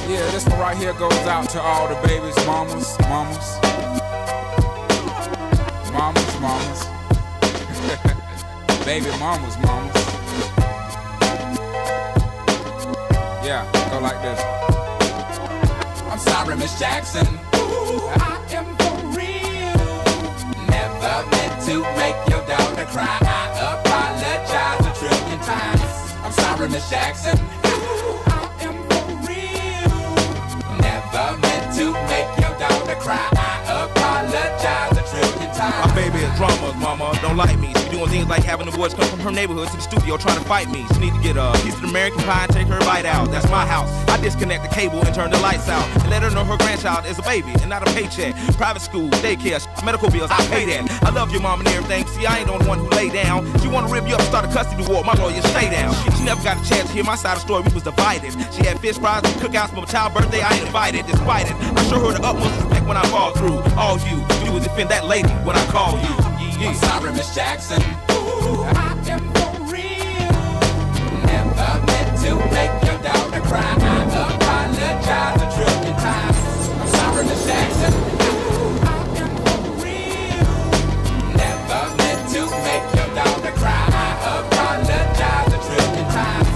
Yeah, this one right here goes out to all the babies, mamas. Baby mamas. Yeah, go like this. I'm sorry, Miss Jackson. Ooh, I am for real. Never meant to make your daughter cry. I apologize a trillion times. I'm sorry, Miss Jackson. Ooh, I am for real. Never meant to make your daughter cry. I apologize a trillion times. My baby is drama, mama, don't like me. She doing things like having the boys come from her neighborhood to the studio trying to fight me. She need to get a piece of American pie and take her bite out. That's my house. I disconnect the cable and turn the lights out and let her know her grandchild is a baby and not a paycheck. Private school, daycare, medical bills, I pay that. I love your mom and everything. See, I ain't the only one who lay down. She wanna rip you up and start a custody war. My lawyer, stay down. She never got a chance to hear my side of the story. We was divided. She had fish fries and cookouts for my child's birthday. I ain't invited, despite it. I show her the utmost respect when I fall through. All you will defend that lady when I call you. I'm sorry, Miss Jackson. Ooh, I am for real. Never meant to make your daughter cry. I apologize a trillion times. I'm sorry, Miss Jackson. Ooh, I am for real. Never meant to make your daughter cry. I apologize a trillion times.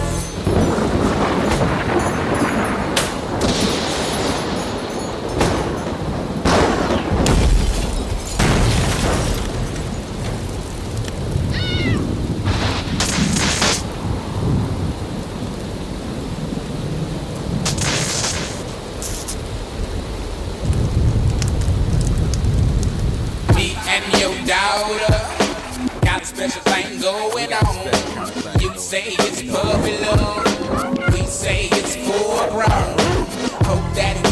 And your daughter got a special thing going on. You say it's puppy love, we say it's full grown. Hope that we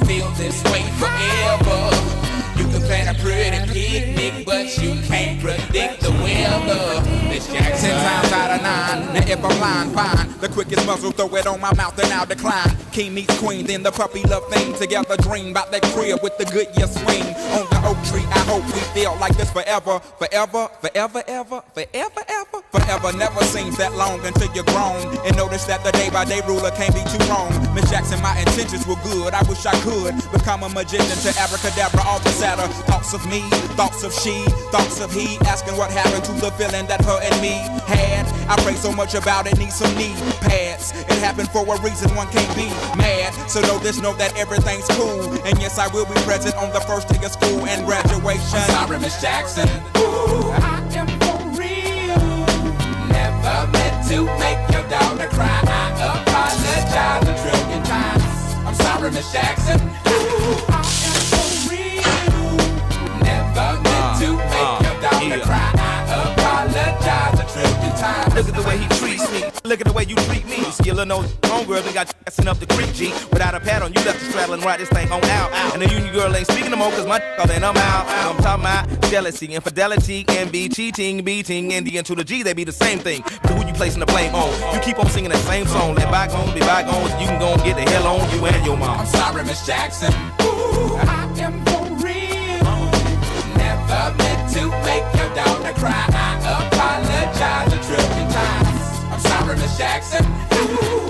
feel this way forever. You can plan a pretty picnic, but you can't predict the weather. Miss Jackson. 10 times out of 9, now if I'm lying, fine. The quickest muzzle, throw it on my mouth and I'll decline. King meets queen, then the puppy love thing. Together dream about that crib with the Goodyear swing. On the oak tree, I hope we feel like this forever. Forever never seems that long until you're grown. And notice that the day by day ruler can't be too wrong. Miss Jackson, my intentions were good. I wish I could become a magician to abracadabra, all the sadder. Thoughts of me, thoughts of she, thoughts of he. Asking what happened to the feeling that her and me had. I pray so much about it, need some knee pads. It happened for a reason, one can't be mad. So know this, know that everything's cool. And yes, I will be present on the first day of school and graduation. I'm sorry, Miss Jackson. Ooh, I am for real. Never meant to make your daughter cry. I apologize a trillion times. I'm sorry, Miss Jackson. Ooh, I am for real. Never meant to make your daughter cry. I apologize a trillion times. Look at the way he treats me. Look at the way you treat me. Skillin' no homegirl, they got you assin' up the creek, G. Without a pad on, you left the straddle and ride this thing on out. And the union girl ain't speaking no more, cause my all then I'm out. I'm talking about jealousy, infidelity, envy, cheating, beating, and the N to the G, they be the same thing. But who you placing the blame on? You keep on singing that same song. Let bygones be bygones, you can go and get the hell on you and your mom. I'm sorry, Miss Jackson. Ooh, I am for real. Never meant to make your daughter cry. I apologize a trillion times. I'm sorry, Miss Jackson. Ooh,